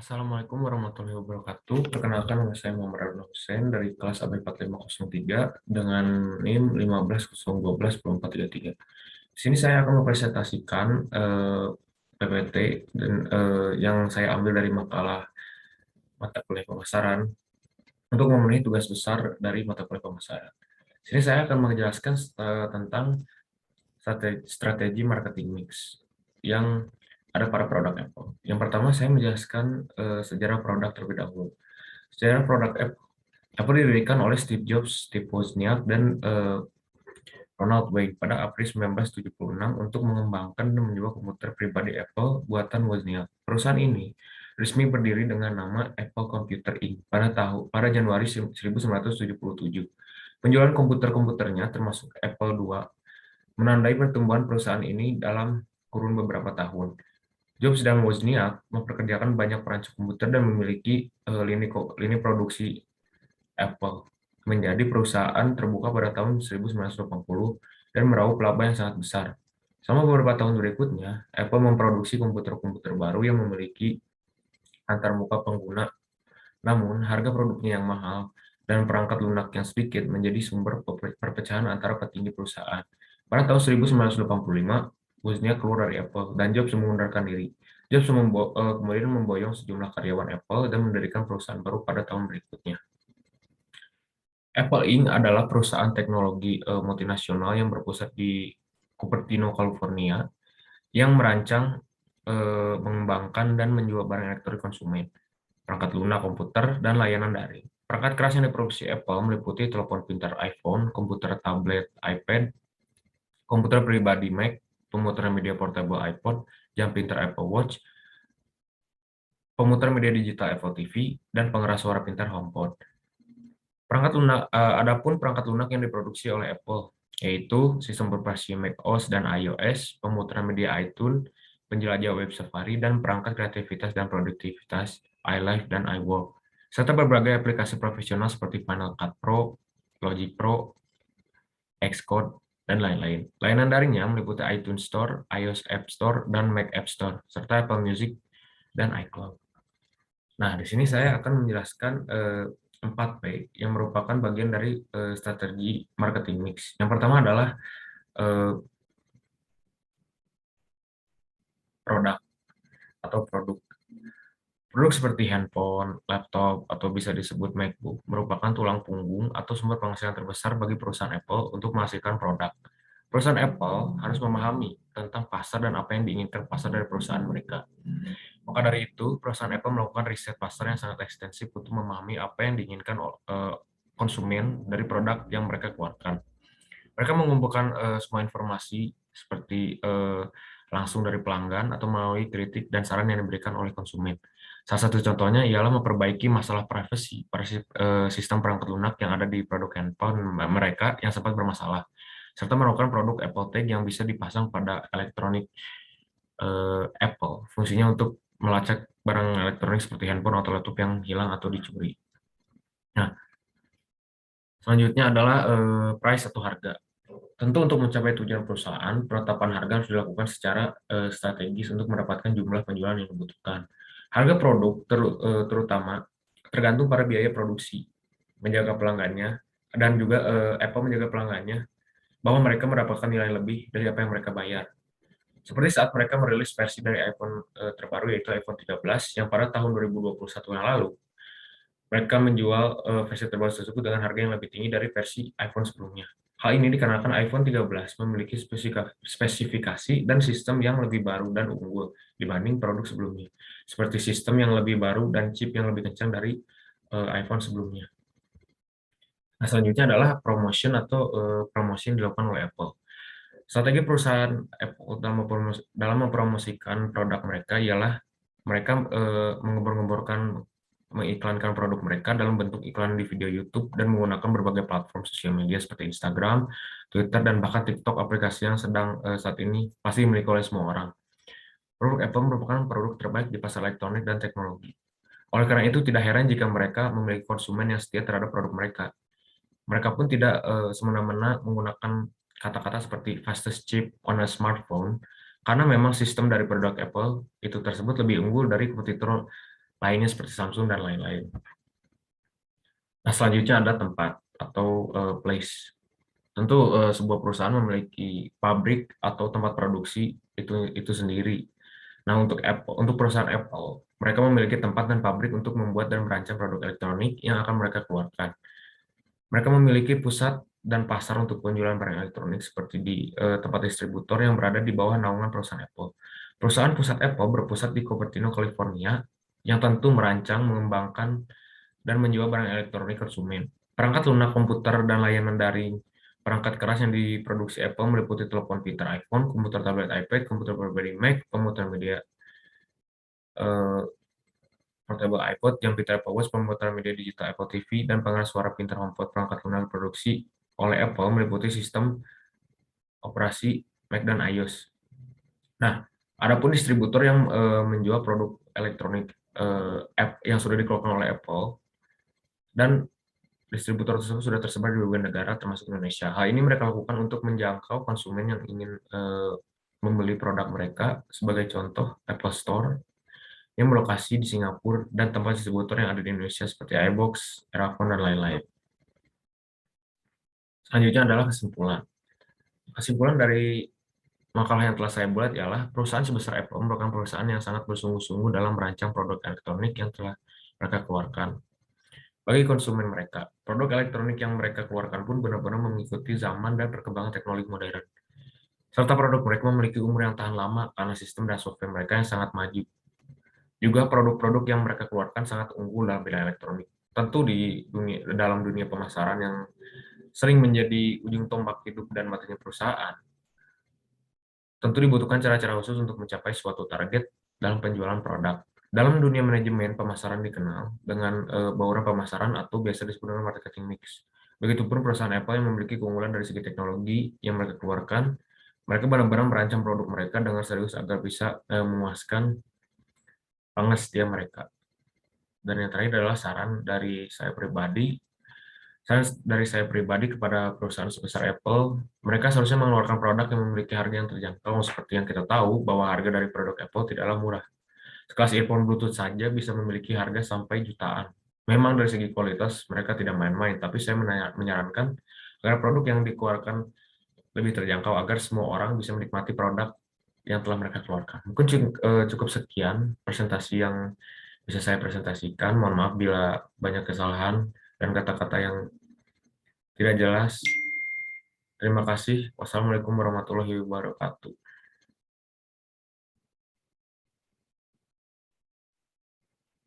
Assalamualaikum warahmatullahi wabarakatuh. Perkenalkan nama saya Muhammad Arno Hussein dari kelas AB4503 dengan NIM 1501214433. Di sini saya akan mempresentasikan PPT dan yang saya ambil dari makalah mata kuliah pemasaran untuk memenuhi tugas besar dari mata kuliah pemasaran. Di sini saya akan menjelaskan tentang strategi marketing mix yang ada pada produk Apple. Yang pertama saya menjelaskan sejarah produk terlebih dahulu. Sejarah produk Apple didirikan oleh Steve Jobs, Steve Wozniak, dan Ronald Wayne pada April 1976 untuk mengembangkan dan menjual komputer pribadi Apple buatan Wozniak. Perusahaan ini resmi berdiri dengan nama Apple Computer Inc. pada Januari 1977. Penjualan komputer-komputernya termasuk Apple II menandai pertumbuhan perusahaan ini dalam kurun beberapa tahun. Jobs dan Wozniak mempekerjakan banyak perancang komputer dan memiliki lini produksi Apple menjadi perusahaan terbuka pada tahun 1980 dan meraup laba yang sangat besar. Selama beberapa tahun berikutnya, Apple memproduksi komputer-komputer baru yang memiliki antarmuka pengguna, namun harga produknya yang mahal dan perangkat lunak yang sedikit menjadi sumber perpecahan antara petinggi perusahaan. Pada tahun 1985, Wozniak keluar dari Apple dan Jobs mengundurkan diri. Jobs kemudian memboyong sejumlah karyawan Apple dan mendirikan perusahaan baru pada tahun berikutnya. Apple Inc. adalah perusahaan teknologi multinasional yang berpusat di Cupertino, California, yang merancang, mengembangkan, dan menjual barang elektronik konsumen, perangkat lunak komputer, dan layanan daring. Perangkat keras yang diproduksi Apple meliputi telepon pintar iPhone, komputer tablet iPad, komputer pribadi Mac, pemutar media portable iPod, jam pintar Apple Watch, pemutar media digital Apple TV, dan pengeras suara pintar HomePod. Adapun perangkat lunak yang diproduksi oleh Apple, yaitu sistem operasi macOS dan iOS, pemutaran media iTunes, penjelajah web Safari, dan perangkat kreativitas dan produktivitas iLife dan iWork, serta berbagai aplikasi profesional seperti Final Cut Pro, Logic Pro, Xcode, dan lain-lain. Layanan daringnya meliputi iTunes Store, iOS App Store, dan Mac App Store, serta Apple Music dan iCloud. Nah, di sini saya akan menjelaskan 4P yang merupakan bagian dari strategi marketing mix. Yang pertama adalah eh, produk atau produk. Produk seperti handphone, laptop, atau bisa disebut MacBook merupakan tulang punggung atau sumber penghasilan terbesar bagi perusahaan Apple untuk menghasilkan produk. Perusahaan Apple harus memahami tentang pasar dan apa yang diinginkan pasar dari perusahaan mereka. Maka dari itu, perusahaan Apple melakukan riset pasar yang sangat ekstensif untuk memahami apa yang diinginkan konsumen dari produk yang mereka keluarkan. Mereka mengumpulkan semua informasi seperti langsung dari pelanggan atau melalui kritik dan saran yang diberikan oleh konsumen. Salah satu contohnya ialah memperbaiki masalah privacy pada sistem perangkat lunak yang ada di produk handphone mereka yang sempat bermasalah, serta melakukan produk Apple Tag yang bisa dipasang pada elektronik Apple. Fungsinya untuk melacak barang elektronik seperti handphone atau laptop yang hilang atau dicuri. Nah, selanjutnya adalah price atau harga. Tentu untuk mencapai tujuan perusahaan, penetapan harga harus dilakukan secara strategis untuk mendapatkan jumlah penjualan yang dibutuhkan. Harga produk terutama tergantung pada biaya produksi, menjaga pelanggannya, dan juga Apple menjaga pelanggannya bahwa mereka mendapatkan nilai lebih dari apa yang mereka bayar. Seperti saat mereka merilis versi dari iPhone terbaru yaitu iPhone 13 yang pada tahun 2021 yang lalu, mereka menjual versi terbaru tersebut dengan harga yang lebih tinggi dari versi iPhone sebelumnya. Hal ini dikarenakan iPhone 13 memiliki spesifikasi dan sistem yang lebih baru dan unggul dibanding produk sebelumnya, seperti sistem yang lebih baru dan chip yang lebih kencang dari iPhone sebelumnya. Nah, selanjutnya adalah promotion atau promosi yang dilakukan oleh Apple. Strategi perusahaan Apple dalam mempromosikan produk mereka ialah mereka menggembor-gemborkan mengiklankan produk mereka dalam bentuk iklan di video YouTube dan menggunakan berbagai platform sosial media seperti Instagram, Twitter, dan bahkan TikTok, aplikasi yang sedang saat ini pasti dimiliki oleh semua orang. Produk Apple merupakan produk terbaik di pasar elektronik dan teknologi. Oleh karena itu, tidak heran jika mereka memiliki konsumen yang setia terhadap produk mereka. Mereka pun tidak semena-mena menggunakan kata-kata seperti fastest chip on a smartphone, karena memang sistem dari produk Apple itu tersebut lebih unggul dari kompetitor lainnya seperti Samsung dan lain-lain. Nah, selanjutnya ada tempat atau place. Tentu sebuah perusahaan memiliki pabrik atau tempat produksi itu sendiri. Nah, untuk perusahaan Apple, mereka memiliki tempat dan pabrik untuk membuat dan merancang produk elektronik yang akan mereka keluarkan. Mereka memiliki pusat dan pasar untuk penjualan barang elektronik seperti di tempat distributor yang berada di bawah naungan perusahaan Apple. Perusahaan pusat Apple berpusat di Cupertino, California, yang tentu merancang, mengembangkan, dan menjual barang elektronik konsumen. Perangkat lunak komputer dan layanan daring perangkat keras yang diproduksi Apple meliputi telepon pintar iPhone, komputer tablet iPad, komputer pribadi Mac, pemutar media eh, portable iPod, jam pintar Apple Watch, pemutar media digital Apple TV, dan pengeras suara pintar HomePod. Perangkat lunak produksi oleh Apple meliputi sistem operasi Mac dan iOS. Nah, adapun distributor yang menjual produk elektronik app yang sudah dikeluarkan oleh Apple, dan distributor tersebut sudah tersebar di berbagai negara termasuk Indonesia. Hal ini mereka lakukan untuk menjangkau konsumen yang ingin membeli produk mereka. Sebagai contoh, Apple Store yang berlokasi di Singapura dan tempat distributor yang ada di Indonesia seperti iBox, Erafone, dan lain-lain. Selanjutnya adalah kesimpulan. Kesimpulan dari makalah yang telah saya buat ialah perusahaan sebesar Apple merupakan perusahaan yang sangat bersungguh-sungguh dalam merancang produk elektronik yang telah mereka keluarkan. Bagi konsumen mereka, produk elektronik yang mereka keluarkan pun benar-benar mengikuti zaman dan perkembangan teknologi modern. Serta produk mereka memiliki umur yang tahan lama karena sistem dan software mereka yang sangat maju. Juga produk-produk yang mereka keluarkan sangat unggul dalam bidang elektronik. Tentu dalam dunia pemasaran yang sering menjadi ujung tombak hidup dan matinya perusahaan, tentu dibutuhkan cara-cara khusus untuk mencapai suatu target dalam penjualan produk. Dalam dunia manajemen pemasaran dikenal dengan bauran pemasaran atau biasa disebut dengan marketing mix. Begitupun perusahaan Apple yang memiliki keunggulan dari segi teknologi yang mereka keluarkan, mereka benar-benar merancang produk mereka dengan serius agar bisa memuaskan pelanggan setia mereka. Dan yang terakhir adalah saran dari saya pribadi kepada perusahaan sebesar Apple, mereka seharusnya mengeluarkan produk yang memiliki harga yang terjangkau, seperti yang kita tahu bahwa harga dari produk Apple tidaklah murah. Sekelas earphone Bluetooth saja bisa memiliki harga sampai jutaan. Memang dari segi kualitas mereka tidak main-main, tapi saya menyarankan agar produk yang dikeluarkan lebih terjangkau agar semua orang bisa menikmati produk yang telah mereka keluarkan. Mungkin cukup sekian presentasi yang bisa saya presentasikan. Mohon maaf bila banyak kesalahan dan kata-kata yang tidak jelas. Terima kasih. Wassalamualaikum warahmatullahi wabarakatuh.